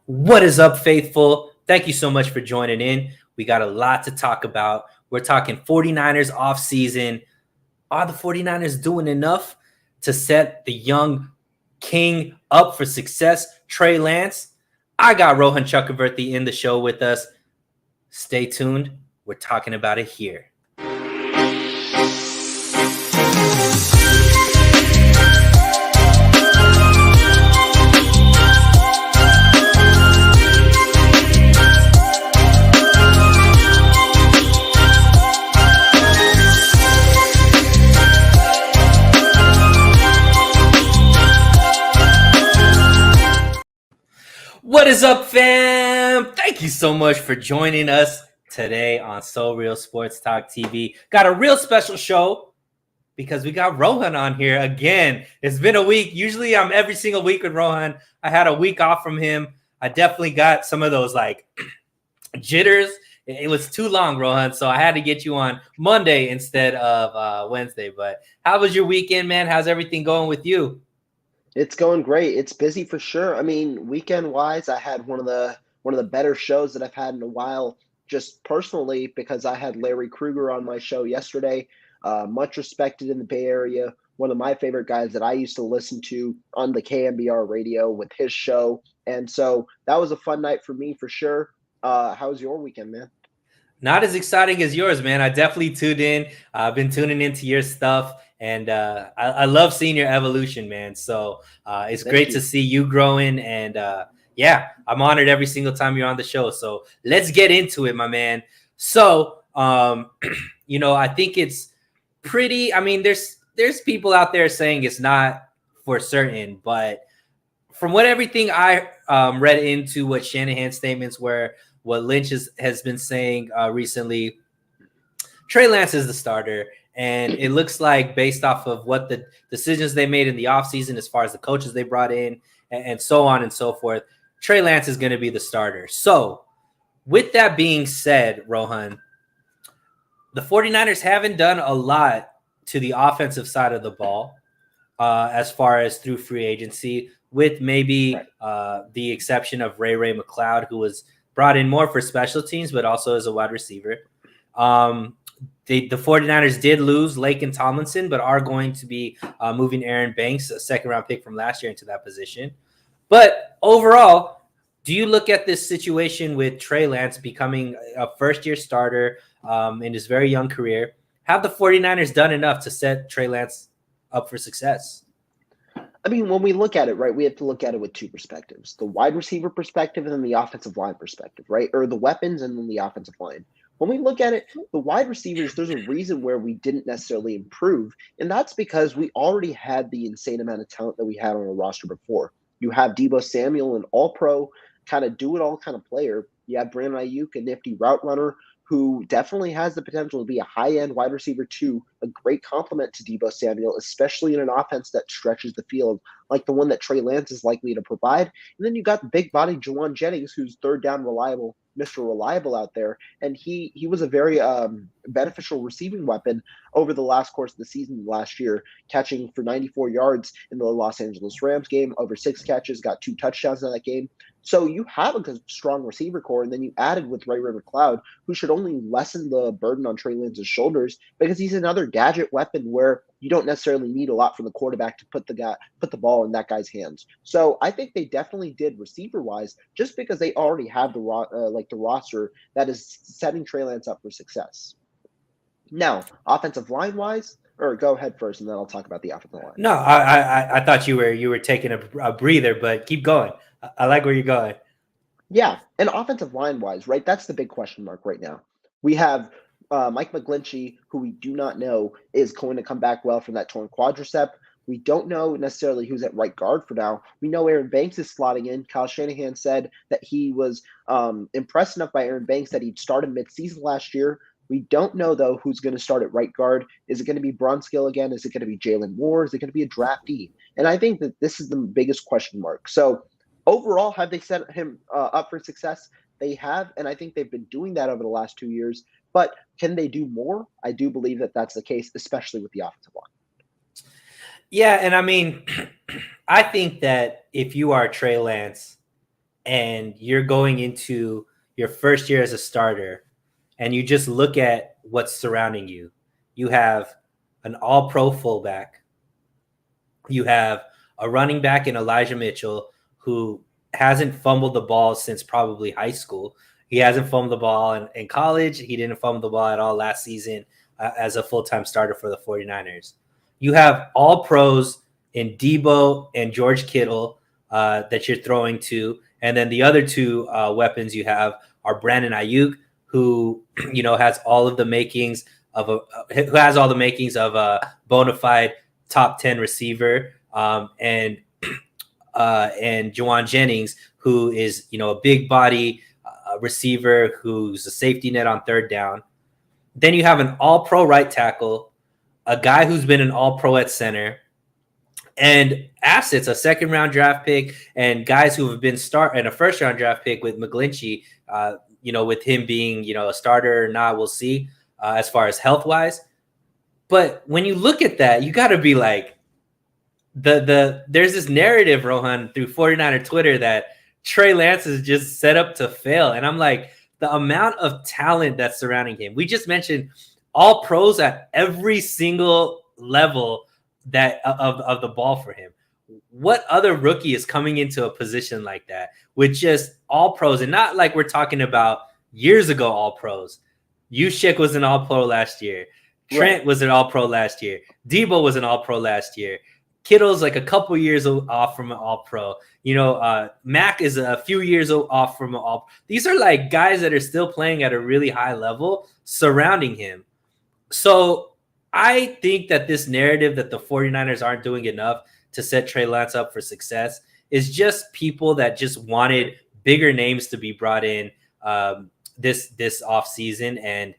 What is up, faithful? Thank you so much for joining in. We got a lot to talk about. We're talking 49ers offseason. Are the 49ers doing enough to set the young king up for success, Trey Lance? I got Rohan Chakravarthi in the show with us. Stay tuned. We're talking about it here. What is up, fam? Thank you so much for joining us today on So Real Sports Talk TV. Got a real special show because we got Rohan on here again. It's been a week. Usually I'm every single week with Rohan. I had a week off from him. I definitely got some of those like jitters. It was too long, Rohan, so I had to get you on Monday instead of Wednesday. But how was your weekend, man? How's everything going with you? It's going great. It's busy for sure. I mean, weekend-wise, I had one of the better shows that I've had in a while, just personally, because I had Larry Krueger on my show yesterday. Much respected in the Bay Area. One of my favorite guys that I used to listen to on the KMBR radio with his show. And so that was a fun night for me for sure. How was your weekend, man? Not as exciting as yours, man. I definitely tuned in. I've been tuning into your stuff, and I love seeing your evolution, man. So it's Thank great you. to see you growing, and yeah, I'm honored every single time you're on the show. So let's get into it, my man. So I think it's pretty. I mean, there's people out there saying it's not for certain, but from what everything I read into what Shanahan's statements were, what Lynch has been saying recently, Trey Lance is the starter. And it looks like based off of what the decisions they made in the offseason, as far as the coaches they brought in and so on and so forth, Trey Lance is going to be the starter. So with that being said, Rohan, the 49ers haven't done a lot to the offensive side of the ball as far as through free agency, with maybe the exception of Ray McLeod, who was brought in more for special teams, but also as a wide receiver. The 49ers did lose Laken Tomlinson, but are going to be moving Aaron Banks, a second-round pick from last year, into that position. But overall, do you look at this situation with Trey Lance becoming a first-year starter in his very young career? Have the 49ers done enough to set Trey Lance up for success? I mean, when we look at it, right, we have to look at it with two perspectives: the wide receiver perspective and then the offensive line perspective, right? Or the weapons and then the offensive line. When we look at it, the wide receivers, there's a reason where we didn't necessarily improve, and that's because we already had the insane amount of talent that we had on our roster before. You have Deebo Samuel, an all-pro, kind of do-it-all kind of player. You have Brandon Ayuk, a nifty route runner, who definitely has the potential to be a high-end wide receiver too, a great complement to Deebo Samuel, especially in an offense that stretches the field like the one that Trey Lance is likely to provide. And then you got the big body Juwan Jennings, who's third down reliable, Mr. Reliable out there. And he was a very beneficial receiving weapon over the last course of the season last year, catching for 94 yards in the Los Angeles Rams game, over 6 catches, got 2 touchdowns in that game. So you have a strong receiver core, and then you added with Ray McLeod, who should only lessen the burden on Trey Lance's shoulders because he's another gadget weapon where you don't necessarily need a lot from the quarterback to put the ball in that guy's hands. So I think they definitely did receiver wise, just because they already have the roster that is setting Trey Lance up for success. Now, offensive line wise, or go ahead first, and then I'll talk about the offensive line. No, I thought you were taking a breather, but keep going. I like where you're going. Yeah, and offensive line wise, right? That's the big question mark right now. We have Mike McGlinchey, who we do not know is going to come back well from that torn quadricep. We don't know necessarily who's at right guard for now. We know Aaron Banks is slotting in. Kyle Shanahan said that he was impressed enough by Aaron Banks that he'd started midseason last year. We don't know, though, who's going to start at right guard. Is it going to be Brunskill again? Is it going to be Jalen Moore? Is it going to be a draftee? And I think that this is the biggest question mark. So overall, have they set him up for success? They have, and I think they've been doing that over the last 2 years. But can they do more? I do believe that that's the case, especially with the offensive line. Yeah, and I mean, I think that if you are Trey Lance and you're going into your first year as a starter, and you just look at what's surrounding you. You have an all-pro fullback. You have a running back in Elijah Mitchell who hasn't fumbled the ball since probably high school. He hasn't fumbled the ball in college. He didn't fumble the ball at all last season as a full-time starter for the 49ers. You have all pros in Deebo and George Kittle that you're throwing to. And then the other two weapons you have are Brandon Ayuk, who, has all of the makings of a bona fide top 10 receiver, and Juwan Jennings, who is, a big body receiver who's a safety net on third down. Then you have an all-pro right tackle, a guy who's been an all-pro at center, and assets, a second-round draft pick, and guys who have been and a first-round draft pick with McGlinchey, with him being, a starter or not, we'll see as far as health-wise. But when you look at that, you got to be like, there's this narrative, Rohan, through 49er Twitter that Trey Lance is just set up to fail. And I'm like, the amount of talent that's surrounding him. We just mentioned all pros at every single level that of the ball for him. What other rookie is coming into a position like that with just all pros? And not like we're talking about years ago all pros. Juszczyk was an all pro last year. Trent was an all pro last year. Deebo was an all pro last year. Kittle's like a couple years off from an all pro. Mac is a few years off from an all. These are like guys that are still playing at a really high level surrounding him. So I think that this narrative that the 49ers aren't doing enough to set Trey Lance up for success is just people that just wanted bigger names to be brought in this offseason and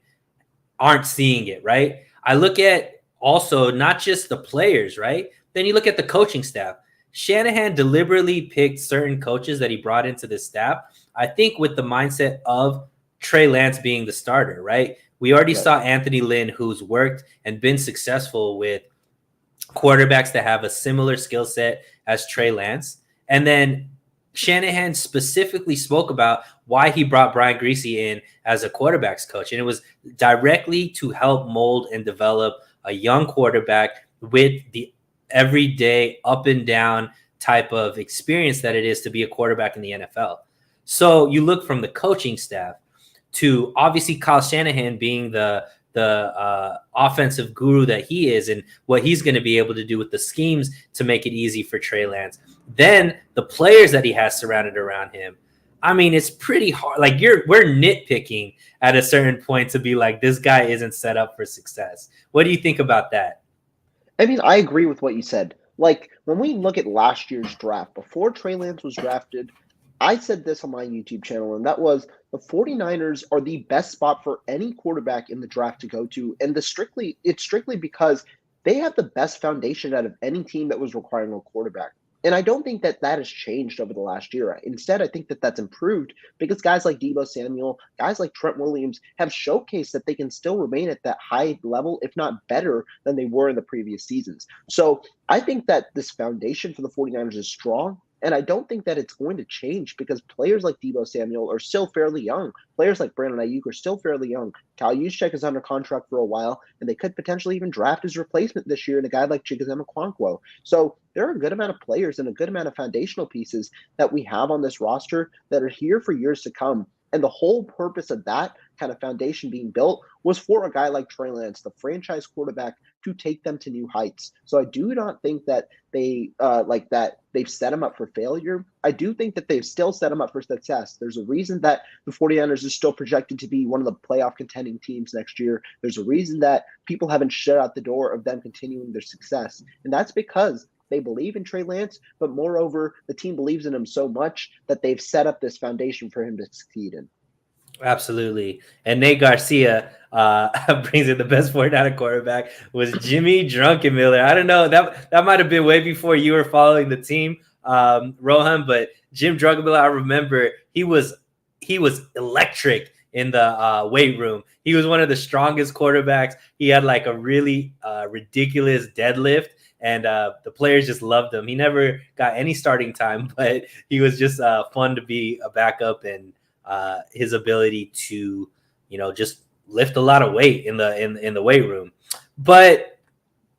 aren't seeing it, right? I look at also not just the players, right? Then you look at the coaching staff. Shanahan deliberately picked certain coaches that he brought into the staff, I think with the mindset of Trey Lance being the starter, right? We already saw Anthony Lynn, who's worked and been successful with quarterbacks that have a similar skill set as Trey Lance. And then Shanahan specifically spoke about why he brought Brian Griese in as a quarterback's coach. And it was directly to help mold and develop a young quarterback with the everyday up and down type of experience that it is to be a quarterback in the NFL. So you look from the coaching staff to obviously Kyle Shanahan being the offensive guru that he is and what he's going to be able to do with the schemes to make it easy for Trey Lance. Then the players that he has surrounded around him. I mean, it's pretty hard. Like we're nitpicking at a certain point to be like, this guy isn't set up for success. What do you think about that? I mean, I agree with what you said. Like, when we look at last year's draft, before Trey Lance was drafted, I said this on my YouTube channel, and that was the 49ers are the best spot for any quarterback in the draft to go to. And it's strictly because they have the best foundation out of any team that was requiring a quarterback. And I don't think that has changed over the last year. Instead, I think that that's improved because guys like Deebo Samuel, guys like Trent Williams have showcased that they can still remain at that high level, if not better than they were in the previous seasons. So I think that this foundation for the 49ers is strong. And I don't think that it's going to change because players like Deebo Samuel are still fairly young. Players like Brandon Ayuk are still fairly young. Kyle Juszczyk is under contract for a while, and they could potentially even draft his replacement this year in a guy like Chigoziem Okonkwo. So there are a good amount of players and a good amount of foundational pieces that we have on this roster that are here for years to come. And the whole purpose of that kind of foundation being built was for a guy like Trey Lance, the franchise quarterback, to take them to new heights. So I do not think that they've set him up for failure. I do think that they've still set him up for success. There's a reason that the 49ers is still projected to be one of the playoff contending teams next year. There's a reason that people haven't shut out the door of them continuing their success. And that's because they believe in Trey Lance, but moreover, the team believes in him so much that they've set up this foundation for him to succeed in. Absolutely. And Nate Garcia brings in the best 49er quarterback was Jimmy Druckenmiller. I don't know. That might have been way before you were following the team, Rohan, but Jim Druckenmiller, I remember he was electric in the weight room. He was one of the strongest quarterbacks. He had like a really ridiculous deadlift. and the players just loved him. He never got any starting time, but he was just fun to be a backup, and his ability to, just lift a lot of weight in the weight room. But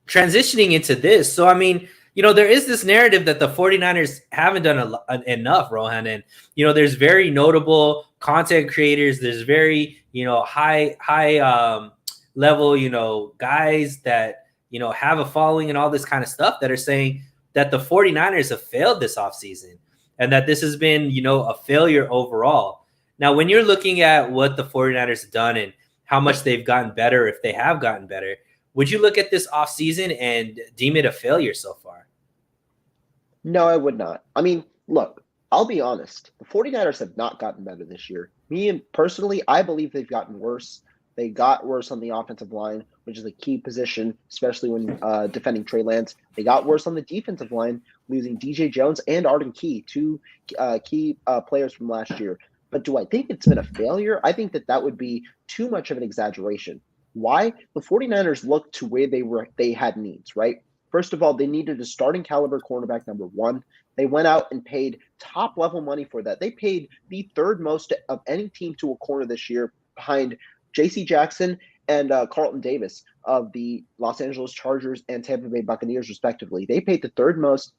transitioning into this, so I mean, there is this narrative that the 49ers haven't done enough, Rohan, and there's very notable content creators, there's very high level guys that have a following and all this kind of stuff that are saying that the 49ers have failed this offseason and that this has been a failure overall. Now, when you're looking at what the 49ers have done and how much they've gotten better, if they have gotten better, would you look at this offseason and deem it a failure so far? No, I would not. I mean, look, I'll be honest. The 49ers have not gotten better this year. Me personally, I believe they've gotten worse. They got worse on the offensive line, which is a key position, especially when defending Trey Lance. They got worse on the defensive line, losing DJ Jones and Arden Key, two key players from last year. But do I think it's been a failure? I think that would be too much of an exaggeration. Why? The 49ers looked to where they had needs, right? First of all, they needed a starting caliber cornerback, number one. They went out and paid top level money for that. They paid the third most of any team to a corner this year, behind J.C. Jackson and Carlton Davis of the Los Angeles Chargers and Tampa Bay Buccaneers, respectively. They paid the third most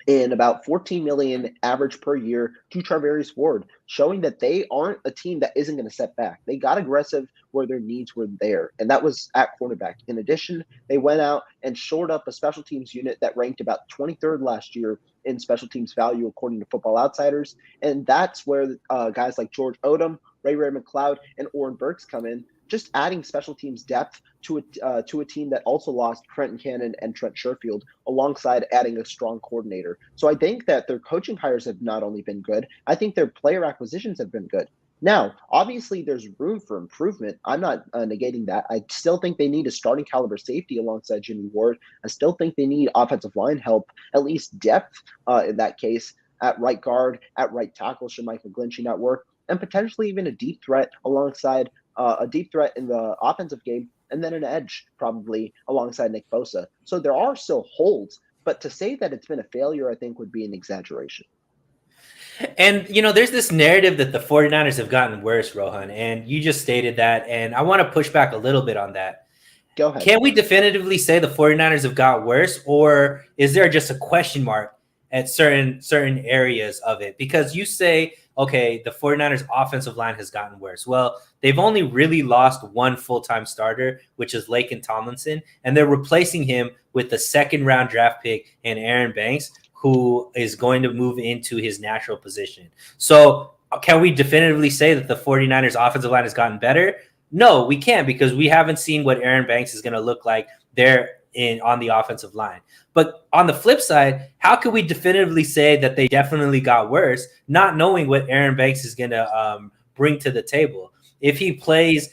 in about $14 million average per year to Charvarius Ward, showing that they aren't a team that isn't going to set back. They got aggressive where their needs were there, and that was at cornerback. In addition, they went out and shored up a special teams unit that ranked about 23rd last year in special teams value, according to Football Outsiders, and that's where guys like George Odom, Ray McLeod, and Oren Burks come in, just adding special teams depth to a team that also lost Trenton Cannon and Trent Sherfield, alongside adding a strong coordinator. So I think that their coaching hires have not only been good, I think their player acquisitions have been good. Now, obviously, there's room for improvement. I'm not negating that. I still think they need a starting caliber safety alongside Jimmy Ward. I still think they need offensive line help, at least depth in that case, at right guard, at right tackle, should Michael Glinchey not work, and potentially even a deep threat alongside a deep threat in the offensive game, and then an edge probably alongside Nick Bosa. So there are still holes, but to say that it's been a failure, I think, would be an exaggeration. And, there's this narrative that the 49ers have gotten worse, Rohan, and you just stated that, and I want to push back a little bit on that. Go ahead. Can we definitively say the 49ers have got worse, or is there just a question mark at certain areas of it? Because you say, okay, the 49ers offensive line has gotten worse. Well, they've only really lost one full-time starter, which is Laken Tomlinson, and they're replacing him with the second-round draft pick in Aaron Banks, who is going to move into his natural position. So can we definitively say that the 49ers offensive line has gotten better? No, we can't, because we haven't seen what Aaron Banks is going to look like there on the offensive line. But on the flip side, how could we definitively say that they definitely got worse, not knowing what Aaron Banks is going to bring to the table? If he plays,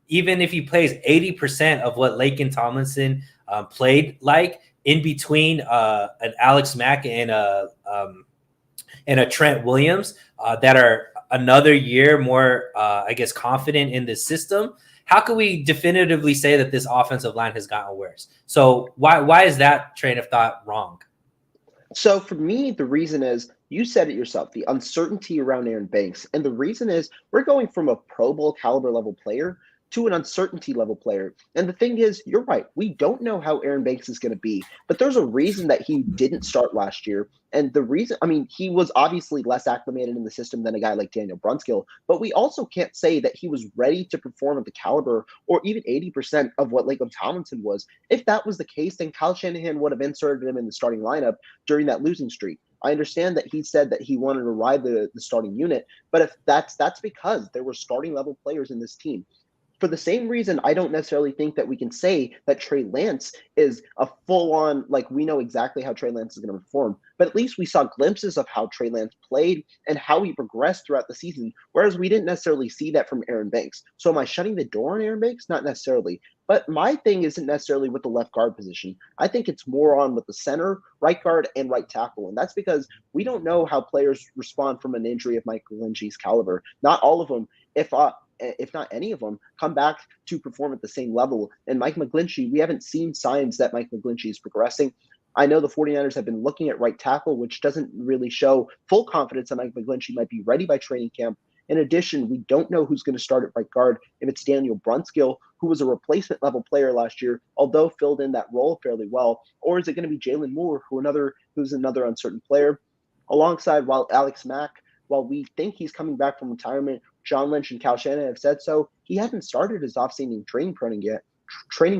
even if he plays 80% of what Laken Tomlinson played like, in between an Alex Mack and a Trent Williams that are another year more, confident in this system, how can we definitively say that this offensive line has gotten worse? So why is that train of thought wrong? So for me, the reason is, you said it yourself, the uncertainty around Aaron Banks. And the reason is, we're going from a Pro Bowl caliber level player to an uncertainty level player. And the thing is, you're right. We don't know how Aaron Banks is going to be, but there's a reason that he didn't start last year. And the reason, he was obviously less acclimated in the system than a guy like Daniel Brunskill, but we also can't say that he was ready to perform at the caliber or even 80% of what Laken Tomlinson was. If that was the case, then Kyle Shanahan would have inserted him in the starting lineup during that losing streak. I understand that he said that he wanted to ride the starting unit, but if that's because there were starting level players in this team. For the same reason, I don't necessarily think that we can say that Trey Lance is a full-on, we know exactly how Trey Lance is going to perform, but at least we saw glimpses of how Trey Lance played and how he progressed throughout the season, whereas we didn't necessarily see that from Aaron Banks. So am I shutting the door on Aaron Banks? Not necessarily. But my thing isn't necessarily with the left guard position. I think it's more on with the center, right guard, and right tackle. And that's because we don't know how players respond from an injury of Michael Glinchey's caliber. Not all of them. If if not any of them, come back to perform at the same level. And Mike McGlinchey, we haven't seen signs that Mike McGlinchey is progressing. I know the 49ers have been looking at right tackle, which doesn't really show full confidence that Mike McGlinchey might be ready by training camp. In addition, we don't know who's going to start at right guard, if it's Daniel Brunskill, who was a replacement level player last year, although filled in that role fairly well, or is it going to be Jalen Moore, who's another uncertain player, alongside while Alex Mack, while we think he's coming back from retirement, John Lynch and Cal Shannon have said so, he hasn't started his off-season training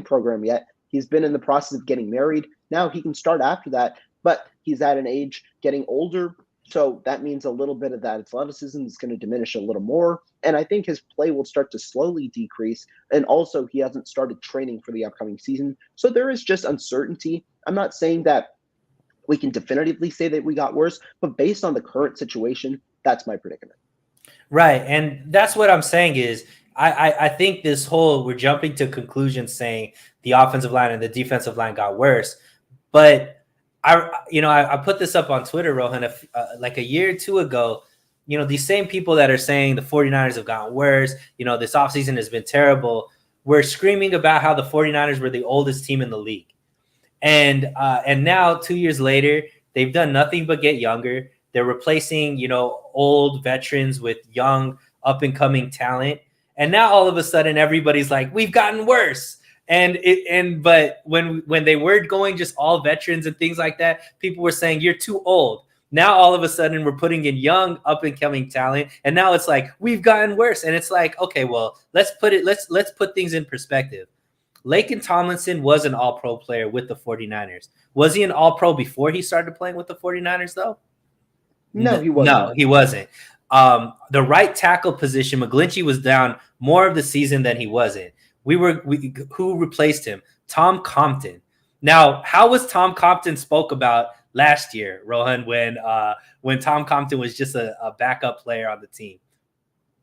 program yet. He's been in the process of getting married. Now he can start after that, but he's at an age getting older. So that means a little bit of that athleticism is going to diminish a little more. And I think his play will start to slowly decrease. And also, he hasn't started training for the upcoming season. So there is just uncertainty. I'm not saying that we can definitively say that we got worse, but based on the current situation, that's my predicament. Right. And that's what I'm saying is I think this whole, we're jumping to conclusions saying the offensive line and the defensive line got worse. But I put this up on Twitter, Rohan, like a year or two ago. These same people that are saying the 49ers have gotten worse, this offseason has been terrible, were screaming about how the 49ers were the oldest team in the league. And now 2 years later, they've done nothing but get younger. They're replacing, old veterans with young up-and-coming talent. And now all of a sudden everybody's like, we've gotten worse. But when they were going just all veterans and things like that, people were saying you're too old. Now all of a sudden we're putting in young up and coming talent, and now it's like we've gotten worse. And it's like, okay, well, let's put things in perspective. Laken Tomlinson was an all-pro player with the 49ers. Was he an all-pro before he started playing with the 49ers though? No, he wasn't. No, he wasn't. The right tackle position, McGlinchey was down more of the season than he wasn't. Who replaced him? Tom Compton. Now, how was Tom Compton spoke about last year, Rohan, when Tom Compton was just a backup player on the team?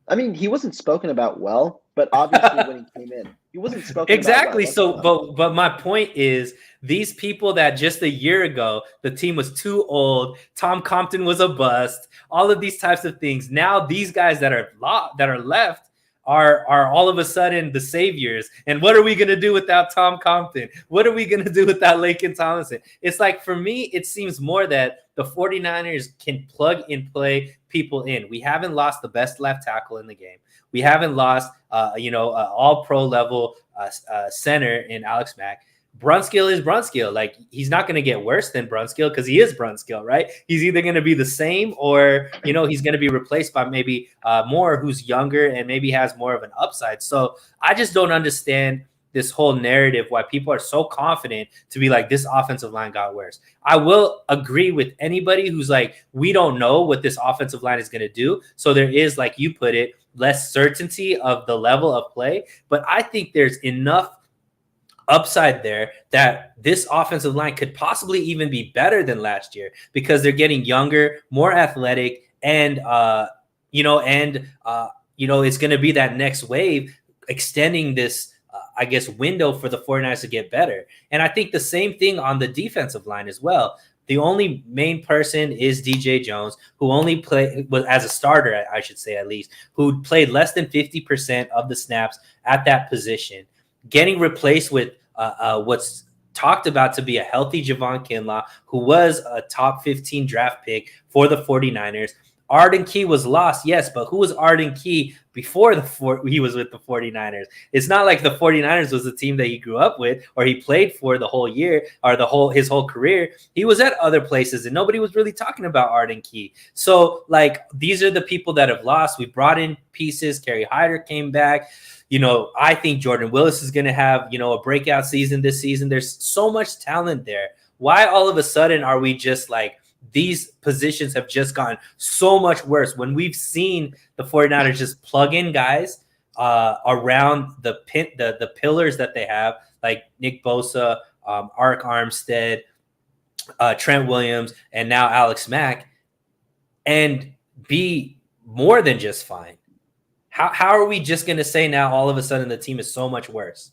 I mean, he wasn't spoken about well, but obviously when he came in, he wasn't spoken exactly. about well. But my point is, these people that just a year ago the team was too old, Tom Compton was a bust, all of these types of things. Now these guys that are left are all of a sudden the saviors. And what are we going to do without Tom Compton? What are we going to do without Laken Tomlinson? It's like, for me, it seems more that the 49ers can plug and play people in. We haven't lost the best left tackle in the game. We haven't lost, all pro level center in Alex Mack. Brunskill is Brunskill. Like, he's not going to get worse than Brunskill because he is Brunskill, right? He's either going to be the same or, he's going to be replaced by maybe Moore, who's younger and maybe has more of an upside. So I just don't understand this whole narrative, why people are so confident to be like, this offensive line got worse. I will agree with anybody who's like, we don't know what this offensive line is going to do. So there is, like you put it, less certainty of the level of play. But I think there's enough upside there that this offensive line could possibly even be better than last year because they're getting younger, more athletic, and it's going to be that next wave extending this window for the 49ers to get better. And I think the same thing on the defensive line as well. The only main person is DJ Jones, who only played as a starter, I should say, at least, who played less than 50% of the snaps at that position, getting replaced with what's talked about to be a healthy Javon Kinlaw, who was a top 15 draft pick for the 49ers. Arden Key was lost, yes, but who was Arden Key before he was with the 49ers? It's not like the 49ers was the team that he grew up with or he played for the whole year or his whole career. He was at other places and nobody was really talking about Arden Key. So, like, these are the people that have lost. We brought in pieces. Kerry Hyder came back. I think Jordan Willis is going to have, a breakout season this season. There's so much talent there. Why all of a sudden are we just like, these positions have just gotten so much worse when we've seen the 49ers just plug in guys around the pillars that they have, like Nick Bosa, Arik Armstead, Trent Williams, and now Alex Mack, and be more than just fine. How are we just going to say now all of a sudden the team is so much worse?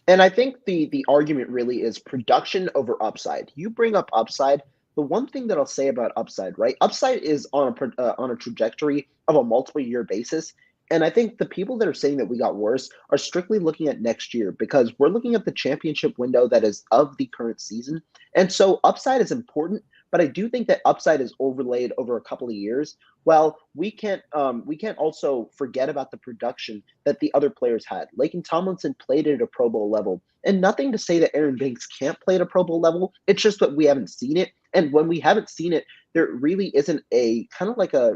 And I think the argument really is production over upside. You bring up upside. The one thing that I'll say about upside, right? Upside is on a trajectory of a multiple year basis. And I think the people that are saying that we got worse are strictly looking at next year because we're looking at the championship window that is of the current season. And so upside is important, but I do think that upside is overlaid over a couple of years. Well, we can't also forget about the production that the other players had. Laken Tomlinson played at a Pro Bowl level, and nothing to say that Aaron Banks can't play at a Pro Bowl level. It's just that we haven't seen it. And when we haven't seen it, there really isn't a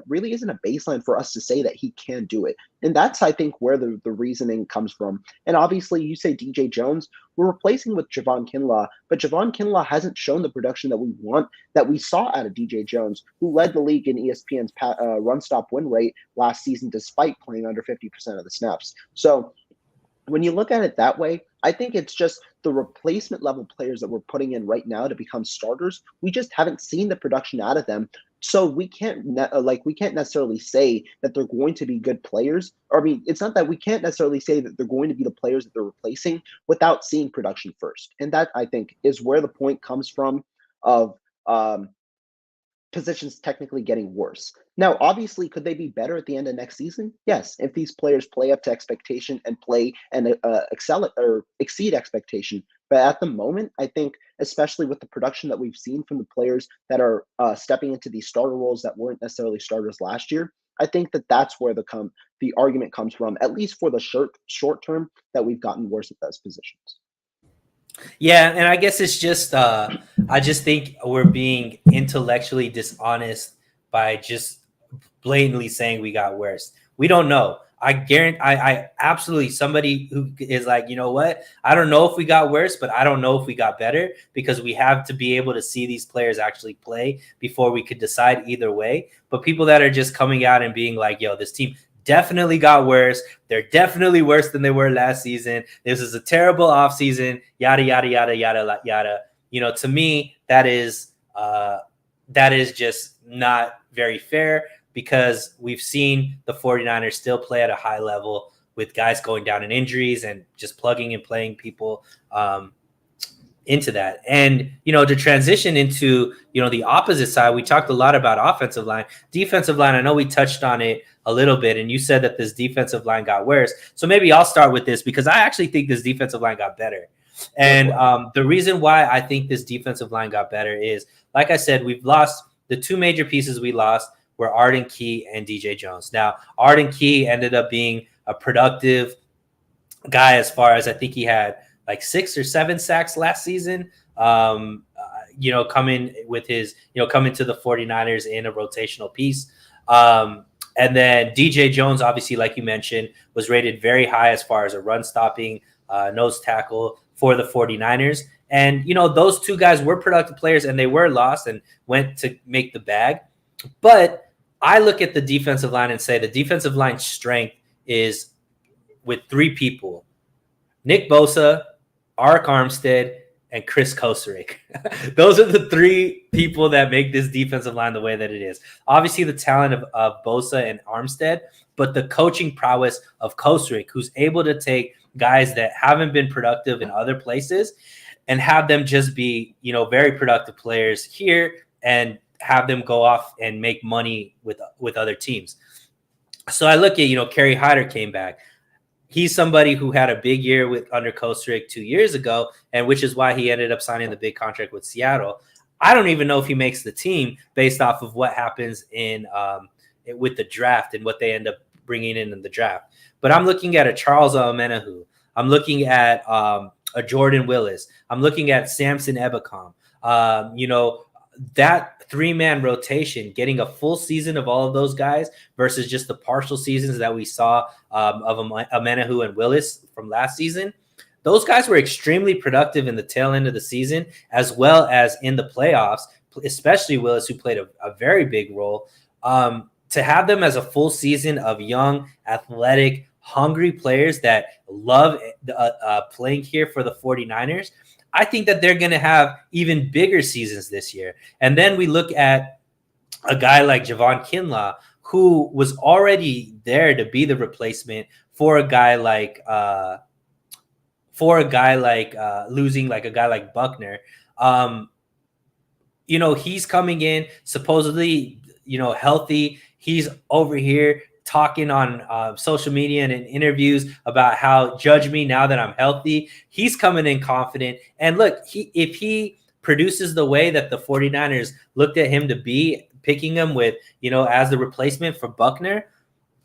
really isn't a baseline for us to say that he can do it. And that's, I think, where the reasoning comes from. And obviously, you say DJ Jones, we're replacing with Javon Kinlaw, but Javon Kinlaw hasn't shown the production that we want, that we saw out of DJ Jones, who led the league in ESPN's run stop win rate last season, despite playing under 50% of the snaps. So when you look at it that way, I think it's just the replacement level players that we're putting in right now to become starters. We just haven't seen the production out of them. So we can't necessarily say that they're going to be good players. Or I mean, it's not that we can't necessarily say that they're going to be the players that they're replacing without seeing production first. And that, I think, is where the point comes from of positions technically getting worse. Now, obviously, could they be better at the end of next season? Yes, if these players play up to expectation and play and excel or exceed expectation. But at the moment, I think, especially with the production that we've seen from the players that are stepping into these starter roles that weren't necessarily starters last year, I think that that's where the argument comes from, at least for the short term, that we've gotten worse at those positions. Yeah, and I guess it's just I just think we're being intellectually dishonest by just blatantly saying we got worse. We don't know. I guarantee I absolutely somebody who is like, you know what? I don't know if we got worse, but I don't know if we got better because we have to be able to see these players actually play before we could decide either way. But people that are just coming out and being like, yo, this team definitely got worse. They're definitely worse than they were last season. This is a terrible offseason, yada, yada, yada, yada, yada. You know, to me, that is just not very fair because we've seen the 49ers still play at a high level with guys going down in injuries and just plugging and playing people into that. And, you know, to transition into, you know, the opposite side, we talked a lot about offensive line. Defensive line, I know we touched on it a little bit, and you said that this defensive line got worse. So maybe I'll start with this because I actually think this defensive line got better. And the reason why I think this defensive line got better is, like I said, we've lost the two major pieces we lost were Arden Key and DJ Jones. Now, Arden Key ended up being a productive guy as far as I think he had like 6 or 7 sacks last season. You know, coming to the 49ers in a rotational piece. And then DJ Jones, obviously, like you mentioned, was rated very high as far as a run stopping nose tackle for the 49ers. And, you know, those two guys were productive players and they were lost and went to make the bag. But I look at the defensive line and say the defensive line strength is with 3 people: Nick Bosa, Arik Armstead, and Chris Kosaric. Those are the 3 people that make this defensive line the way that it is. Obviously, the talent of Bosa and Armstead, but the coaching prowess of Kosaric, who's able to take guys that haven't been productive in other places and have them just be, you know, very productive players here and have them go off and make money with other teams. So I look at, you know, Kerry Hyder came back. He's somebody who had a big year under Kosaric 2 years ago, and which is why he ended up signing the big contract with Seattle. I don't even know if he makes the team based off of what happens with the draft and what they end up bringing in the draft. But I'm looking at a Charles Omenihu. I'm looking at a Jordan Willis. I'm looking at Samson Ebukam. You know, that 3-man rotation, getting a full season of all of those guys versus just the partial seasons that we saw of Omenihu and Willis from last season. Those guys were extremely productive in the tail end of the season, as well as in the playoffs, especially Willis, who played a very big role. To have them as a full season of young, athletic, hungry players that love playing here for the 49ers, I think that they're going to have even bigger seasons this year. And then we look at a guy like Javon Kinlaw, who was already there to be the replacement for a guy like losing like a guy like Buckner. You know, he's coming in supposedly, you know, healthy. He's over here talking on social media and in interviews about how judge me now that I'm healthy. He's coming in confident. And look, if he produces the way that the 49ers looked at him to be, picking him with, as the replacement for Buckner,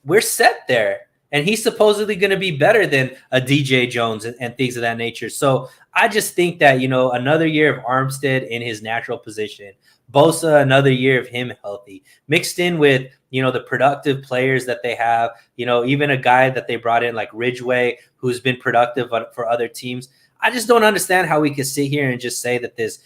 we're set there. And he's supposedly going to be better than a DJ Jones and things of that nature. So I just think that, another year of Armstead in his natural position, Bosa, another year of him healthy, mixed in with, the productive players that they have, even a guy that they brought in like Ridgeway, who's been productive for other teams. I just don't understand how we could sit here and just say that this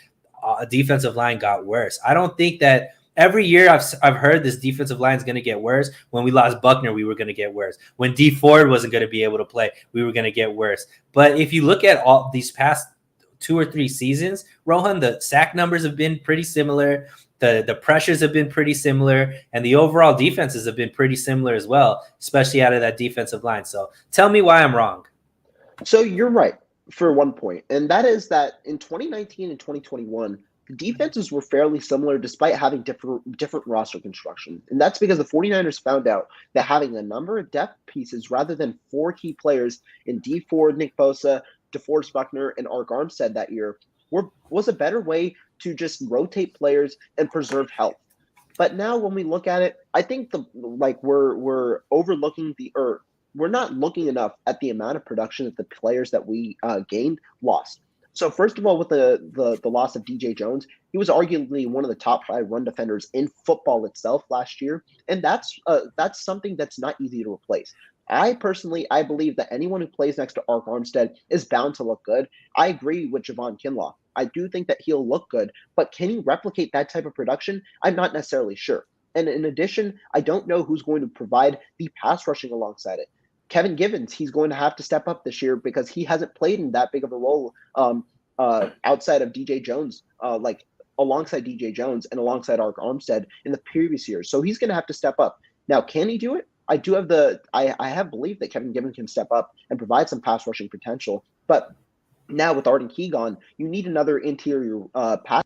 defensive line got worse. I don't think that. Every year I've heard this defensive line is going to get worse. When we lost Buckner, we were going to get worse. When D Ford wasn't going to be able to play, we were going to get worse. But if you look at all these past 2 or 3 seasons, Rohan, the sack numbers have been pretty similar. The pressures have been pretty similar. And the overall defenses have been pretty similar as well, especially out of that defensive line. So tell me why I'm wrong. So you're right for one point. And that is that in 2019 and 2021, the defenses were fairly similar despite having different roster construction. And that's because the 49ers found out that having a number of depth pieces rather than 4 key players in D Ford, Nick Bosa, DeForest Buckner, and Ark Armstead that year was a better way to just rotate players and preserve health. But now when we look at it, I think we're overlooking we're not looking enough at the amount of production that the players that we gained lost. So first of all, with the loss of DJ Jones, he was arguably one of the top 5 run defenders in football itself last year, and that's something that's not easy to replace. I believe that anyone who plays next to Ark Armstead is bound to look good. I agree with Javon Kinlaw. I do think that he'll look good, but can he replicate that type of production? I'm not necessarily sure. And in addition, I don't know who's going to provide the pass rushing alongside it. Kevin Givens, he's going to have to step up this year because he hasn't played in that big of a role outside of DJ Jones, alongside DJ Jones and alongside Ark Armstead in the previous years. So he's going to have to step up. Now, can he do it? I have believed that Kevin Givens can step up and provide some pass rushing potential. But now with Arden Key gone, you need another interior pass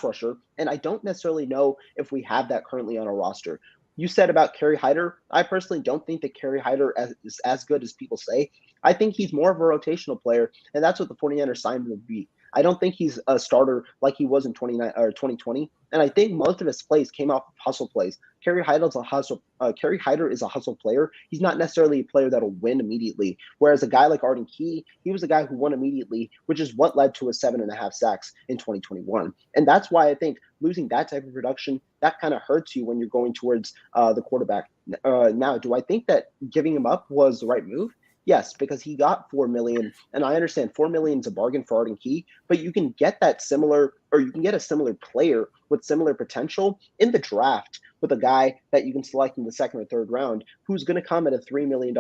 rusher. And I don't necessarily know if we have that currently on our roster. You said about Kerry Hyder. I personally don't think that Kerry Hyder is as good as people say. I think he's more of a rotational player, and that's what the 49ers signed him to be. I don't think he's a starter like he was in 2020, and I think most of his plays came off of hustle plays. Kerry Hyder is a hustle player. He's not necessarily a player that'll win immediately. Whereas a guy like Arden Key, he was a guy who won immediately, which is what led to his 7.5 sacks in 2021. And that's why I think losing that type of production, that kind of hurts you when you're going towards the quarterback. Now, do I think that giving him up was the right move? Yes, because he got $4 million, and I understand $4 million is a bargain for Arden Key, but you can get a similar player with similar potential in the draft with a guy that you can select in the 2nd or 3rd round who's going to come at a $3 million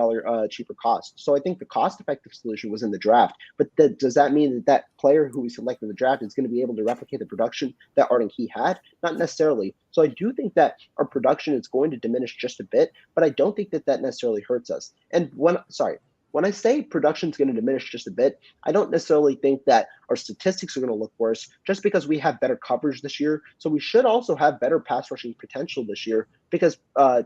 cheaper cost. So I think the cost-effective solution was in the draft, but does that mean that player who we selected in the draft is going to be able to replicate the production that Arden Key had? Not necessarily. So I do think that our production is going to diminish just a bit, but I don't think that necessarily hurts us. And when I say production is going to diminish just a bit, I don't necessarily think that our statistics are going to look worse just because we have better coverage this year. So we should also have better pass rushing potential this year because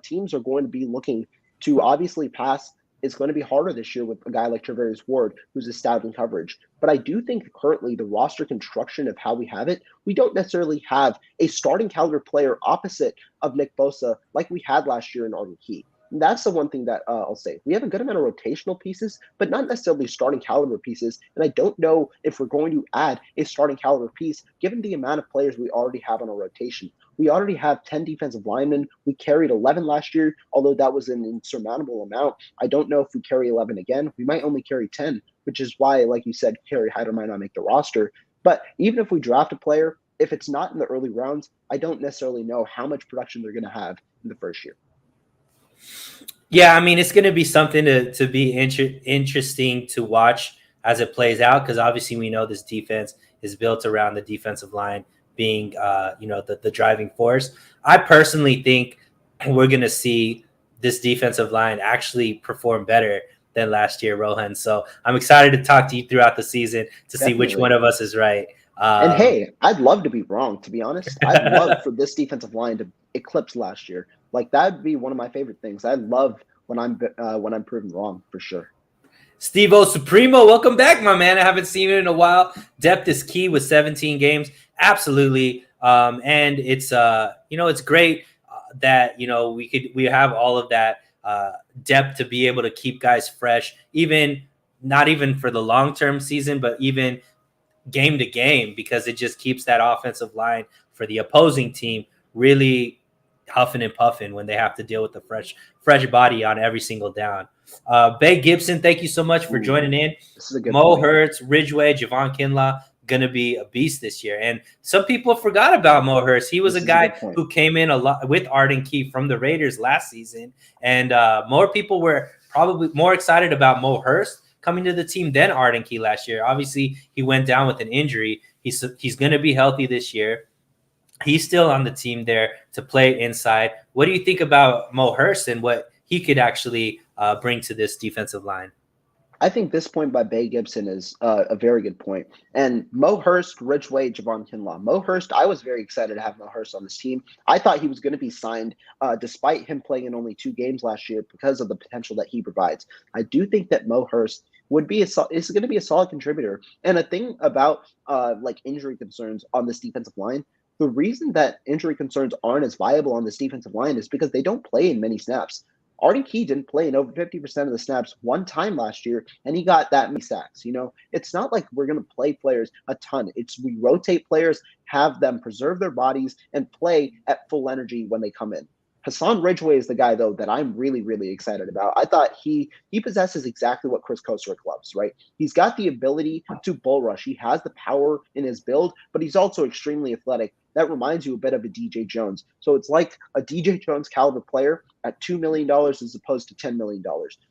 teams are going to be looking to obviously pass. It's going to be harder this year with a guy like Travarius Ward, who's a stout in coverage. But I do think currently the roster construction of how we have it, we don't necessarily have a starting caliber player opposite of Nick Bosa like we had last year in Arden Key. And that's the one thing that I'll say. We have a good amount of rotational pieces, but not necessarily starting caliber pieces. And I don't know if we're going to add a starting caliber piece given the amount of players we already have on our rotation. We already have 10 defensive linemen. We carried 11 last year, although that was an insurmountable amount. I don't know if we carry 11 again. We might only carry 10, which is why, like you said, Kerry Hyder might not make the roster. But even if we draft a player, if it's not in the early rounds, I don't necessarily know how much production they're going to have in the first year. Yeah, I mean, it's going to be something to be interesting to watch as it plays out because obviously we know this defense is built around the defensive line being, the driving force. I personally think we're going to see this defensive line actually perform better than last year, Rohan. So I'm excited to talk to you throughout the season to see which one of us is right. And Um, hey, I'd love to be wrong, to be honest. I'd love for this defensive line to eclipse last year. Like that'd be one of my favorite things. I love when I'm proven wrong for sure. Steve O Supremo, welcome back, my man. I haven't seen you in a while. Depth is key with 17 games. Absolutely. And it's it's great that we have all of that depth to be able to keep guys fresh, even not even for the long-term season, but even game to game, because it just keeps that offensive line for the opposing team really huffing and puffing when they have to deal with the fresh body on every single down. Bay Gibson, thank you so much for joining in. This is a good Mo point. Hurts, Ridgeway, Javon Kinlaw going to be a beast this year. And some people forgot about Mo Hurts. He was a guy who came in a lot with Arden Key from the Raiders last season. And more people were probably more excited about Mo Hurst coming to the team than Arden Key last year. Obviously, he went down with an injury. He's going to be healthy this year. He's still on the team there to play inside. What do you think about Mo Hurst and what he could actually bring to this defensive line? I think this point by Bay Gibson is a very good point. And Mo Hurst, Ridgeway, Javon Kinlaw. Mo Hurst, I was very excited to have Mo Hurst on this team. I thought he was going to be signed despite him playing in only 2 games last year because of the potential that he provides. I do think that Mo Hurst is going to be a solid contributor. And a thing about like injury concerns on this defensive line, the reason that injury concerns aren't as viable on this defensive line is because they don't play in many snaps. Arden Key didn't play in over 50% of the snaps one time last year, and he got that many sacks. It's not like we're going to play players a ton. We rotate players, have them preserve their bodies, and play at full energy when they come in. Hassan Ridgeway is the guy, though, that I'm really, really excited about. I thought he possesses exactly what Chris Koserick loves, right? He's got the ability to bull rush. He has the power in his build, but he's also extremely athletic. That reminds you a bit of a DJ Jones. So it's like a DJ Jones caliber player at $2 million as opposed to $10 million.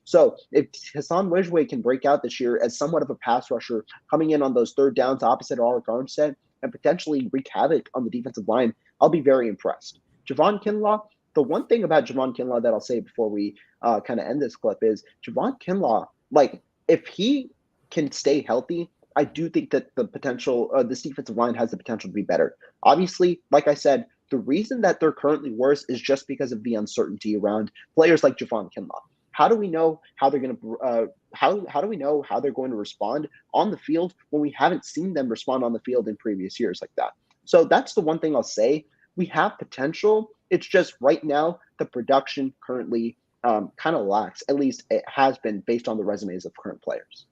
So if Hassan Ridgeway can break out this year as somewhat of a pass rusher, coming in on those third downs opposite Arik Armstead and potentially wreak havoc on the defensive line, I'll be very impressed. Javon Kinlaw, the one thing about Javon Kinlaw that I'll say before we kind of end this clip is Javon Kinlaw, like if he can stay healthy, I do think that the potential, this defensive line has the potential to be better. Obviously, like I said, the reason that they're currently worse is just because of the uncertainty around players like Javon Kinlaw. How do we know how they're going to how do we know how they're going to respond on the field when we haven't seen them respond on the field in previous years like that? So that's the one thing I'll say. We have potential. It's just right now the production currently kind of lacks. At least it has been based on the resumes of current players.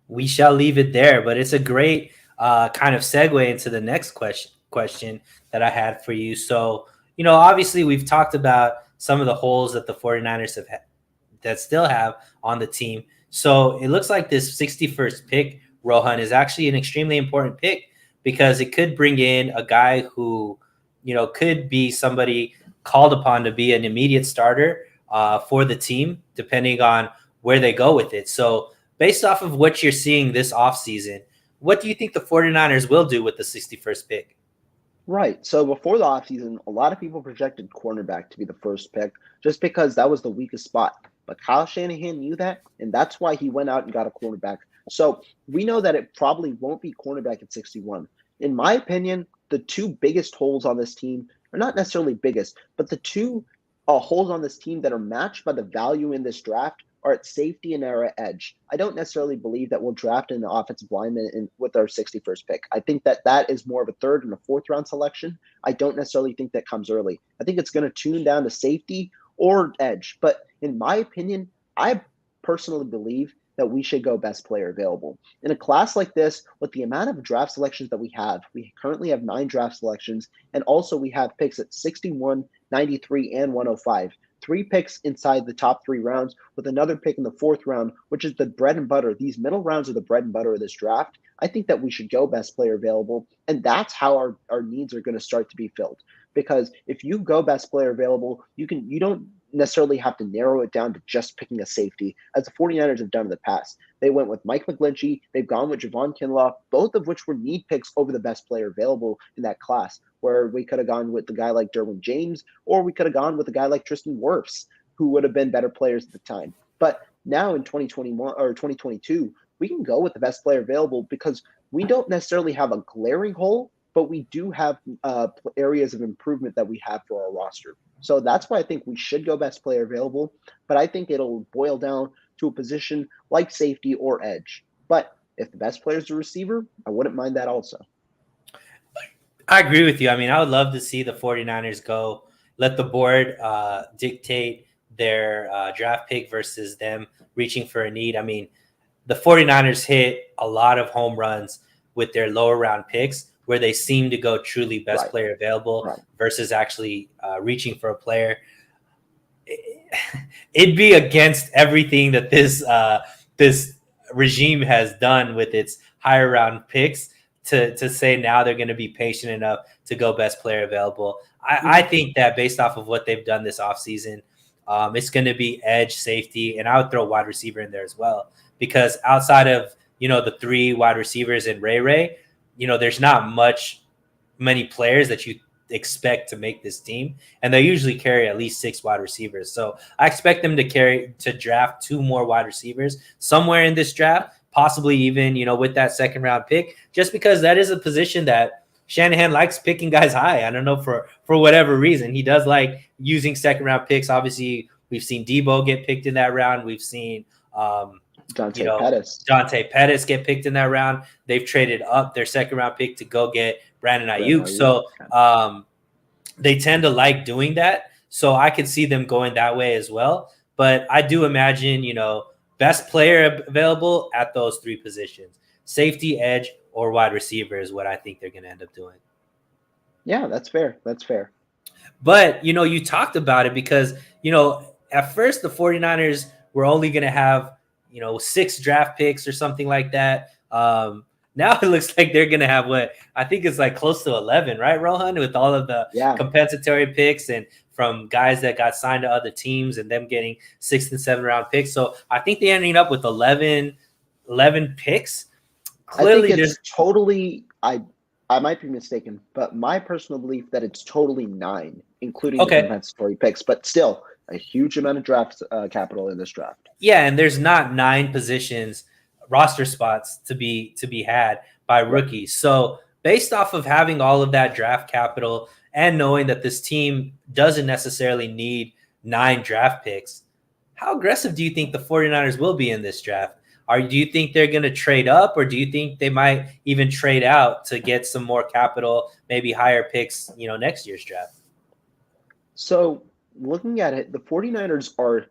We shall leave it there, but it's a great kind of segue into the next question that I had for you. So, obviously we've talked about some of the holes that the 49ers that still have on the team. So it looks like this 61st pick, Rohan, is actually an extremely important pick because it could bring in a guy who, could be somebody called upon to be an immediate starter for the team, depending on where they go with it. So based off of what you're seeing this offseason, what do you think the 49ers will do with the 61st pick? Right. So before the offseason, a lot of people projected cornerback to be the first pick just because that was the weakest spot. But Kyle Shanahan knew that, and that's why he went out and got a cornerback. So we know that it probably won't be cornerback at 61. In my opinion, the 2 biggest holes on this team are not necessarily biggest, but the 2 holes on this team that are matched by the value in this draft are at safety and at edge. I don't necessarily believe that we'll draft an offensive lineman with our 61st pick. I think that is more of a 3rd and a 4th round selection. I don't necessarily think that comes early. I think it's going to tune down to safety or edge. But in my opinion, I personally believe that we should go best player available. In a class like this, with the amount of draft selections that we currently have 9 draft selections, and also we have picks at 61, 93, and 105. 3 picks inside the top 3 rounds with another pick in the 4th round, which is the bread and butter. These middle rounds are the bread and butter of this draft. I think that we should go best player available, and that's how our needs are going to start to be filled. Because if you go best player available, you don't necessarily have to narrow it down to just picking a safety, as the 49ers have done in the past. They went with Mike McGlinchey. They've gone with Javon Kinlaw, both of which were need picks over the best player available in that class, where we could have gone with the guy like Derwin James, or we could have gone with a guy like Tristan Wirfs, who would have been better players at the time. But now in 2021 or 2022, we can go with the best player available because we don't necessarily have a glaring hole, but we do have areas of improvement that we have for our roster. So that's why I think we should go best player available. But I think it'll boil down to a position like safety or edge. But if the best player is a receiver, I wouldn't mind that also. I agree with you. I mean, I would love to see the 49ers go, let the board dictate their draft pick versus them reaching for a need. I mean, the 49ers hit a lot of home runs with their lower round picks where they seem to go truly best player available versus actually reaching for a player. It'd be against everything that this regime has done with its higher round picks to say now they're going to be patient enough to go best player available. I think that based off of what they've done this offseason, it's going to be edge, safety, and I would throw wide receiver in there as well. Because outside of, the 3 wide receivers and Ray, there's not many players that you expect to make this team. And they usually carry at least 6 wide receivers. So I expect them to draft 2 more wide receivers somewhere in this draft, possibly even, with that second round pick, just because that is a position that Shanahan likes picking guys high. I don't know, for whatever reason. He does like using second round picks. Obviously, we've seen Deebo get picked in that round. We've seen Dante Pettis get picked in that round. They've traded up their second round pick to go get Brandon Ayuk. So they tend to like doing that. So I could see them going that way as well. But I do imagine, best player available at those 3 positions, safety, edge, or wide receiver is what I think they're going to end up doing. Yeah, that's fair. But, you talked about it because, at first the 49ers were only going to have, 6 draft picks or something like that. Now it looks like they're going to have what I think is like close to 11, right, Rohan, with all of the compensatory picks and from guys that got signed to other teams and them getting 6th and 7th round picks. So I think they're ending up with 11 picks. Clearly, I think it's totally I might be mistaken, but my personal belief that it's totally 9, including the compensatory picks, but still a huge amount of draft capital in this draft. Yeah, and there's not 9 positions, roster spots to be had by rookies. So based off of having all of that draft capital and knowing that this team doesn't necessarily need 9 draft picks, how aggressive do you think the 49ers will be in this draft? Do you think they're going to trade up, or do you think they might even trade out to get some more capital, maybe higher picks, next year's draft? So looking at it, the 49ers are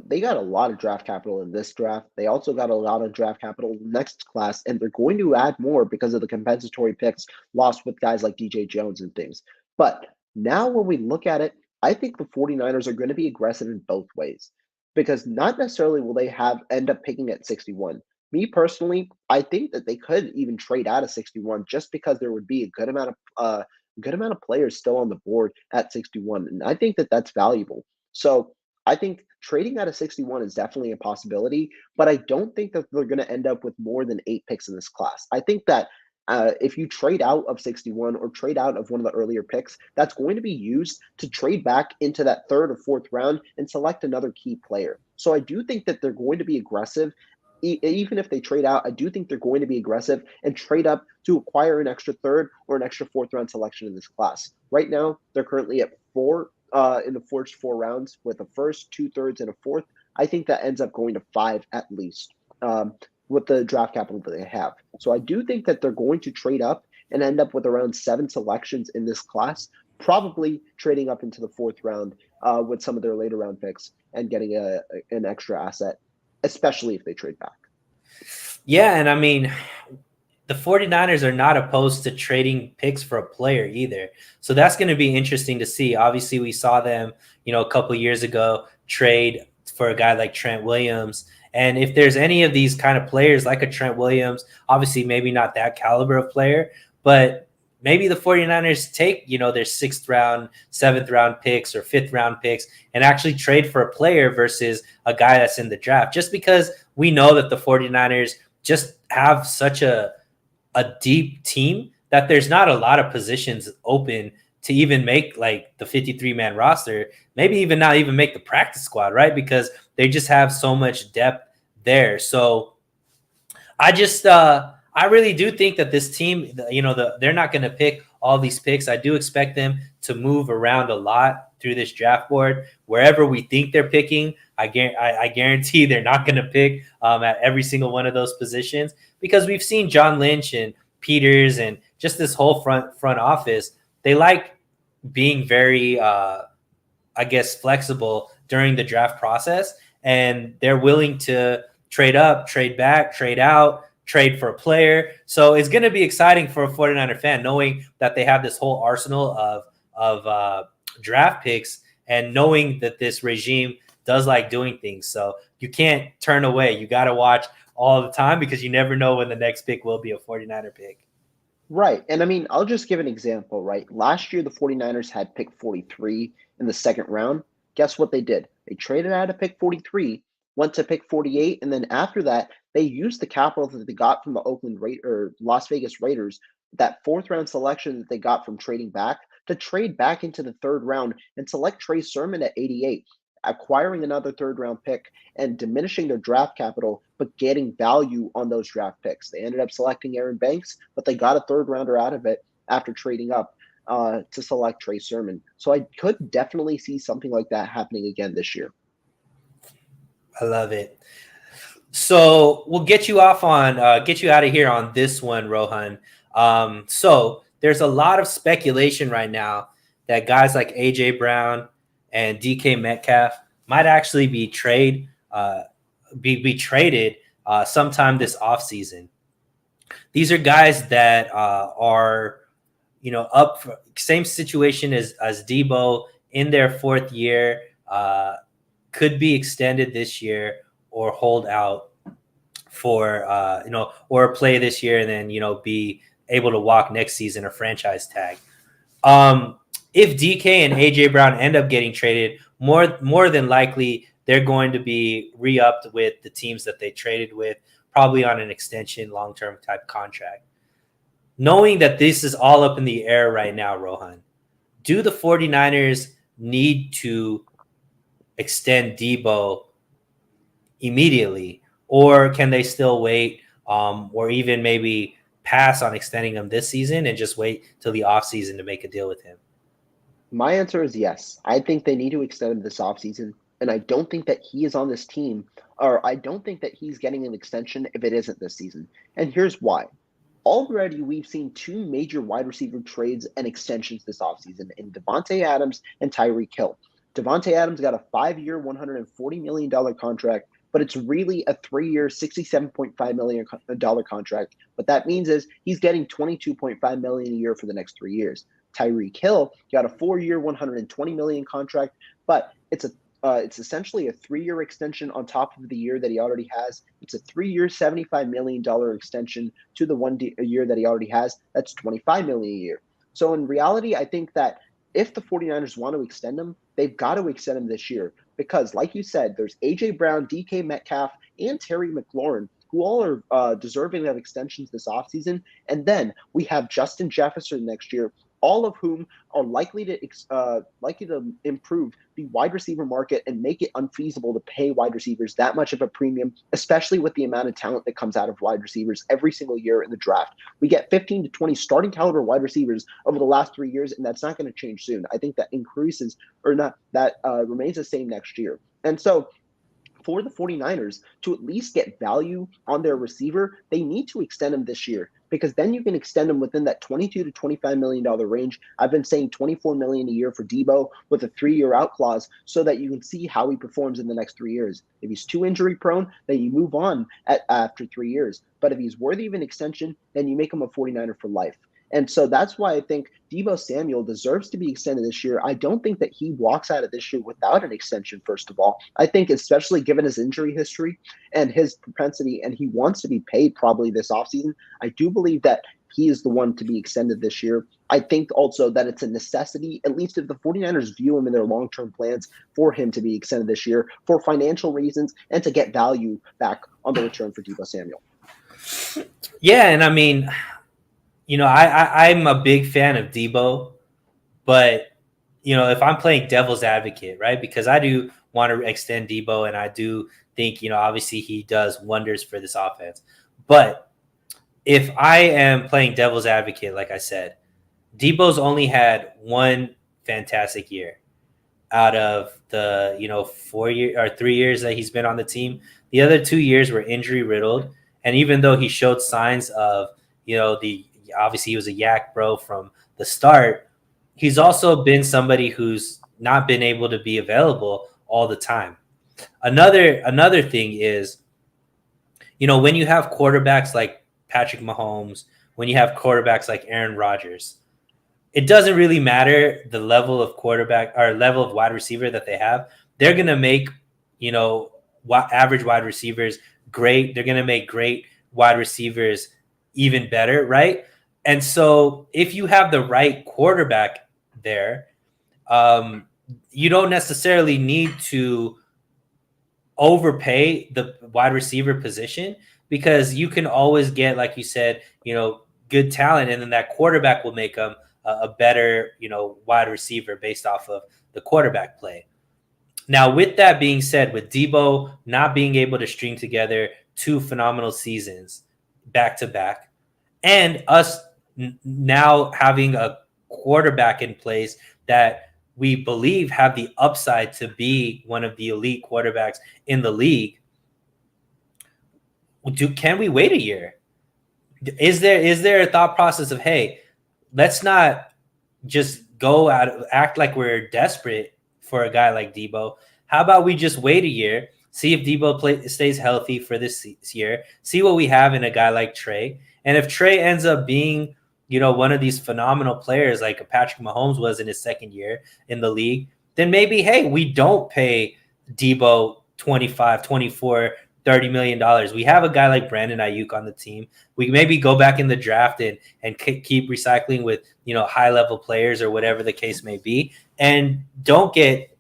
they got a lot of draft capital in this draft. They also got a lot of draft capital next class, and they're going to add more because of the compensatory picks lost with guys like DJ Jones and things. But now when we look at it, I think the 49ers are going to be aggressive in both ways, because not necessarily will they end up picking at 61. Me personally, I think that they could even trade out of 61 just because there would be a good amount of players still on the board at 61, and I think that that's valuable. So I think trading out of 61 is definitely a possibility, but I don't think that they're going to end up with more than 8 picks in this class. I think that if you trade out of 61 or trade out of one of the earlier picks, that's going to be used to trade back into that 3rd or 4th round and select another key player. So I do think that they're going to be aggressive. Even if they trade out, I do think they're going to be aggressive and trade up to acquire an extra 3rd or an extra 4th round selection in this class. Right now, they're currently at 4 in the first 4 rounds with a 1st, 2 thirds, and a 4th. I think that ends up going to 5 at least with the draft capital that they have. So I do think that they're going to trade up and end up with around 7 selections in this class, probably trading up into the 4th round with some of their later round picks and getting an extra asset, especially if they trade back. Yeah, and I mean, the 49ers are not opposed to trading picks for a player either. So that's going to be interesting to see. Obviously, we saw them, a couple of years ago trade for a guy like Trent Williams. And if there's any of these kind of players like a Trent Williams, obviously maybe not that caliber of player, but maybe the 49ers take, their 6th round, 7th round picks or 5th round picks and actually trade for a player versus a guy that's in the draft, just because we know that the 49ers just have such a deep team that there's not a lot of positions open to even make like the 53-man roster, maybe even not even make the practice squad, right? Because they just have so much depth there. So I I really do think that this team, they're not going to pick all these picks. I do expect them to move around a lot through this draft board. Wherever we think they're picking, I guarantee they're not going to pick at every single one of those positions, because we've seen John Lynch and Peters and just this whole front office. They like being very, flexible during the draft process, and they're willing to trade up, trade back, trade out, trade for a player. So it's going to be exciting for a 49er fan, knowing that they have this whole arsenal of draft picks, and knowing that this regime does like doing things. So you can't turn away. You got to watch all the time, because you never know when the next pick will be a 49er pick. Right. And I mean, I'll just give an example, right? Last year, the 49ers had pick 43 in the second round. Guess what they did? They traded out of pick 43, went to pick 48, and then after that, they used the capital that they got from the Las Vegas Raiders, that fourth round selection that they got from trading back, to trade back into the third round and select Trey Sermon at 88, acquiring another third round pick and diminishing their draft capital, but getting value on those draft picks. They ended up selecting Aaron Banks, but they got a third rounder out of it after trading up to select Trey Sermon. So I could definitely see something like that happening again this year. I love it. So we'll get you out of here on this one, Rohan. So there's a lot of speculation right now that guys like AJ Brown and DK Metcalf might actually be traded sometime this offseason. These are guys that are, up for same situation as Deebo in their fourth year, could be extended this year or hold out for, or play this year and then, be able to walk next season or franchise tag. If DK and AJ Brown end up getting traded, more than likely they're going to be re-upped with the teams that they traded with, probably on an extension, long-term type contract. Knowing that this is all up in the air right now, Rohan, do the 49ers need to extend Deebo immediately, or can they still wait, or even maybe pass on extending him this season and just wait till the offseason to make a deal with him? My answer is yes. I think they need to extend him this offseason, and I don't think that he is on this team, or I don't think that he's getting an extension if it isn't this season. And here's why. Already, we've seen two major wide receiver trades and extensions this offseason in Devontae Adams and Tyreek Hill. Devontae Adams got a 5-year, $140 million contract, but it's really a 3-year, $67.5 million contract. What that means is he's getting $22.5 million a year for the next 3 years. Tyreek Hill got a 4-year, $120 million contract, but it's essentially a 3-year extension on top of the year that he already has. It's a 3-year, $75 million extension to the a year that he already has. That's $25 million a year. So in reality, I think that if the 49ers want to extend him, they've got to extend him this year, because like you said, there's AJ Brown, DK Metcalf, and Terry McLaurin, who all are deserving of extensions this offseason. And then we have Justin Jefferson next year, all of whom are likely to improve the wide receiver market and make it unfeasible to pay wide receivers that much of a premium, especially with the amount of talent that comes out of wide receivers every single year in the draft. We get 15 to 20 starting caliber wide receivers over the last 3 years, and that's not going to change soon. I think that increases, or not, that remains the same next year. And so for the 49ers to at least get value on their receiver, they need to extend him this year, because then you can extend him within that $22 to $25 million range. I've been saying $24 million a year for Deebo with a 3-year out clause, so that you can see how he performs in the next 3 years. If he's too injury prone, then you move on after 3 years. But if he's worthy of an extension, then you make him a 49er for life. And so that's why I think Deebo Samuel deserves to be extended this year. I don't think that he walks out of this year without an extension, first of all. I think, especially given his injury history and his propensity, and he wants to be paid probably this offseason, I do believe that he is the one to be extended this year. I think also that it's a necessity, at least if the 49ers view him in their long-term plans, for him to be extended this year for financial reasons and to get value back on the return for Deebo Samuel. Yeah, and I mean, I'm a big fan of Deebo, but, if I'm playing devil's advocate, right, because I do want to extend Deebo, and I do think, obviously he does wonders for this offense. But if I am playing devil's advocate, like I said, Deebo's only had one fantastic year out of the 4 year or 3 years that he's been on the team. The other 2 years were injury riddled, and even though he showed signs of the obviously he was a yak bro from the start, he's also been somebody who's not been able to be available all the time. Another thing is, when you have quarterbacks like Patrick Mahomes, when you have quarterbacks like Aaron Rodgers, it doesn't really matter the level of quarterback or level of wide receiver that they have. They're going to make, average wide receivers great. They're going to make great wide receivers even better, right? And so if you have the right quarterback there, you don't necessarily need to overpay the wide receiver position, because you can always get, like you said, good talent, and then that quarterback will make them a better, wide receiver based off of the quarterback play. Now, with that being said, with Deebo not being able to string together 2 phenomenal seasons back to back, and us now having a quarterback in place that we believe have the upside to be one of the elite quarterbacks in the league, can we wait a year? Is there a thought process of, hey, let's not just go out act like we're desperate for a guy like Deebo? How about we just wait a year, see if Deebo stays healthy for this year, see what we have in a guy like Trey, and if Trey ends up being one of these phenomenal players like Patrick Mahomes was in his second year in the league, then maybe, hey, we don't pay Deebo 25, 24, $30 million. We have a guy like Brandon Ayuk on the team. We maybe go back in the draft and keep recycling with high level players or whatever the case may be, and don't get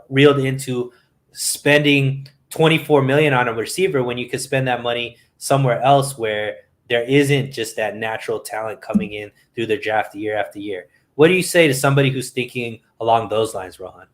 reeled into spending $24 million on a receiver when you could spend that money somewhere else where there isn't just that natural talent coming in through the draft year after year. What do you say to somebody who's thinking along those lines, Rohan?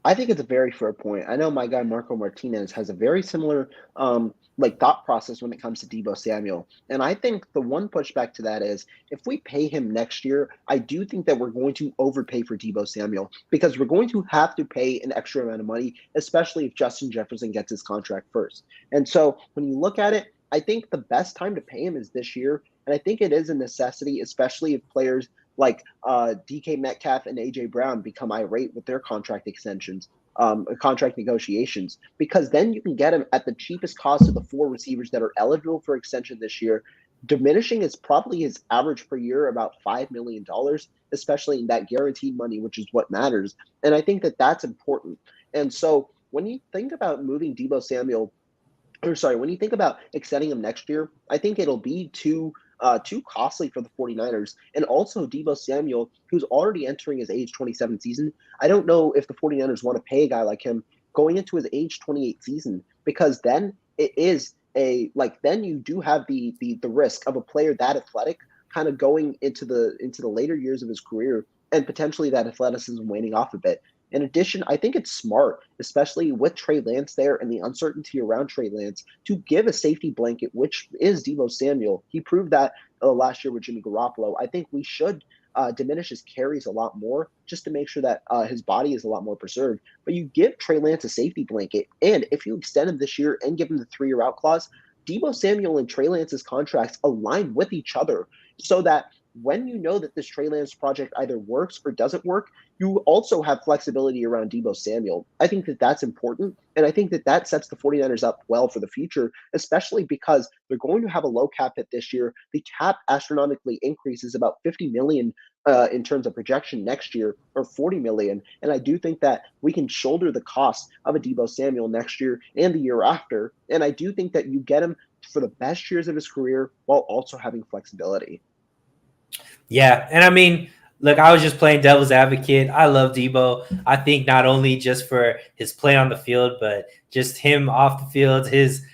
I think it's a very fair point. I know my guy Marco Martinez has a very similar thought process when it comes to Deebo Samuel. And I think the one pushback to that is, if we pay him next year, I do think that we're going to overpay for Deebo Samuel, because we're going to have to pay an extra amount of money, especially if Justin Jefferson gets his contract first. And so when you look at it, I think the best time to pay him is this year. And I think it is a necessity, especially if players like DK Metcalf and AJ Brown become irate with their contract extensions, contract negotiations, because then you can get him at the cheapest cost of the 4 receivers that are eligible for extension this year, diminishing probably his average per year about $5 million, especially in that guaranteed money, which is what matters. And I think that that's important. And so when you think about moving Deebo Samuel, when you think about extending him next year, I think it'll be too costly for the 49ers. And also Deebo Samuel, who's already entering his age 27 season, I don't know if the 49ers want to pay a guy like him going into his age 28 season, because then it is then you do have the risk of a player that athletic kind of going into the later years of his career, and potentially that athleticism waning off a bit. In addition, I think it's smart, especially with Trey Lance there and the uncertainty around Trey Lance, to give a safety blanket, which is Deebo Samuel. He proved that last year with Jimmy Garoppolo. I think we should diminish his carries a lot more, just to make sure that his body is a lot more preserved. But you give Trey Lance a safety blanket, and if you extend him this year and give him the 3-year out clause, Deebo Samuel and Trey Lance's contracts align with each other, so that when you know that this Trey Lance project either works or doesn't work, you also have flexibility around Deebo Samuel. I think that that's important, and I think that that sets the 49ers up well for the future, especially because they're going to have a low cap hit this year. The cap astronomically increases about $50 million in terms of projection next year, or $40 million. And I do think that we can shoulder the cost of a Deebo Samuel next year and the year after. And I do think that you get him for the best years of his career while also having flexibility. Yeah, and I mean, look, I was just playing devil's advocate. I love Deebo. I think not only just for his play on the field, but just him off the field, his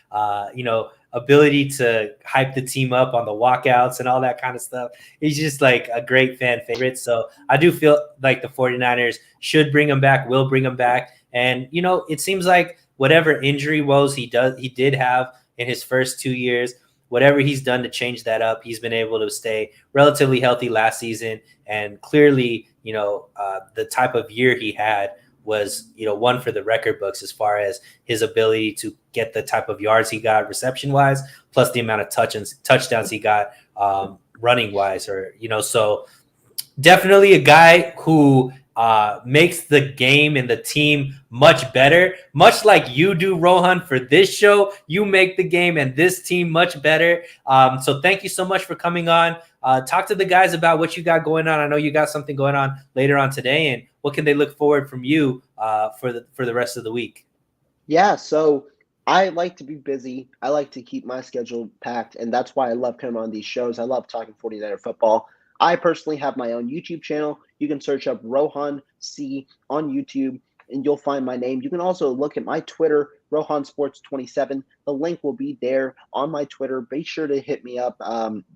ability to hype the team up on the walkouts and all that kind of stuff. He's just like a great fan favorite. So I do feel like the 49ers should bring him back, will bring him back. And, it seems like whatever injury woes he did have in his first 2 years, whatever he's done to change that up, he's been able to stay relatively healthy last season. And clearly, the type of year he had was, one for the record books as far as his ability to get the type of yards he got reception wise, plus the amount of touchdowns he got running wise, so definitely a guy who makes the game and the team much better, much like you do, Rohan. For this show, you make the game and this team much better. So thank you so much for coming on. Talk to the guys about what you got going on. I know you got something going on later on today, and what can they look forward from you for the rest of the week? Yeah, so I like to be busy. I like to keep my schedule packed, and that's why I love coming on these shows. I love talking 49er football. I personally have my own YouTube channel. You can search up Rohan C on YouTube, and you'll find my name. You can also look at my Twitter, Rohan Sports 27. The link will be there on my Twitter. Be sure to hit me up.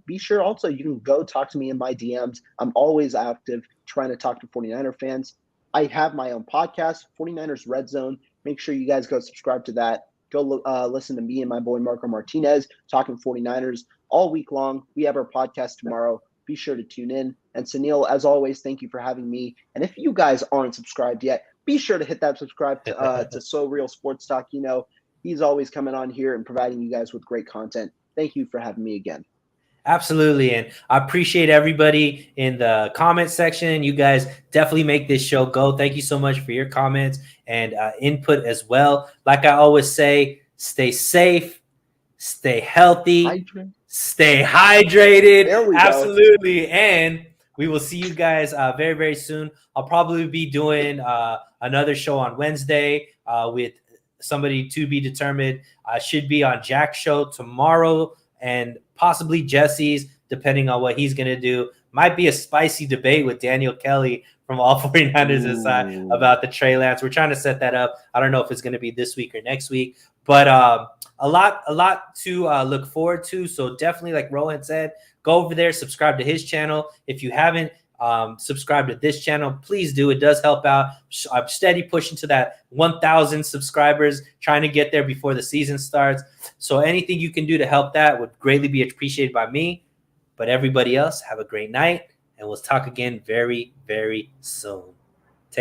Be sure also you can go talk to me in my DMs. I'm always active trying to talk to 49er fans. I have my own podcast, 49ers Red Zone. Make sure you guys go subscribe to that. Go listen to me and my boy Marco Martinez talking 49ers all week long. We have our podcast tomorrow. Be sure to tune in. And Sunil, as always, thank you for having me. And if you guys aren't subscribed yet, be sure to hit that subscribe to So Real Sports Talk. He's always coming on here and providing you guys with great content. Thank you for having me again. Absolutely. And I appreciate everybody in the comment section. You guys definitely make this show go. Thank you so much for your comments and input as well. Like I always say, stay safe, stay healthy, stay hydrated. There we Absolutely. go. And we will see you guys very, very soon. I'll probably be doing another show on Wednesday with somebody to be determined. Should be on Jack's show tomorrow, and possibly Jesse's, depending on what he's going to do. Might be a spicy debate with Daniel Kelly from All 49ers inside about the Trey Lance. We're trying to set that up. I don't know if it's going to be this week or next week, but a lot to look forward to. So definitely, like Rohan said, go over there, subscribe to his channel. If you haven't subscribed to this channel, please do. It does help out. I'm steady pushing to that 1,000 subscribers, trying to get there before the season starts. So anything you can do to help that would greatly be appreciated by me. But everybody else, have a great night, and we'll talk again very, very soon.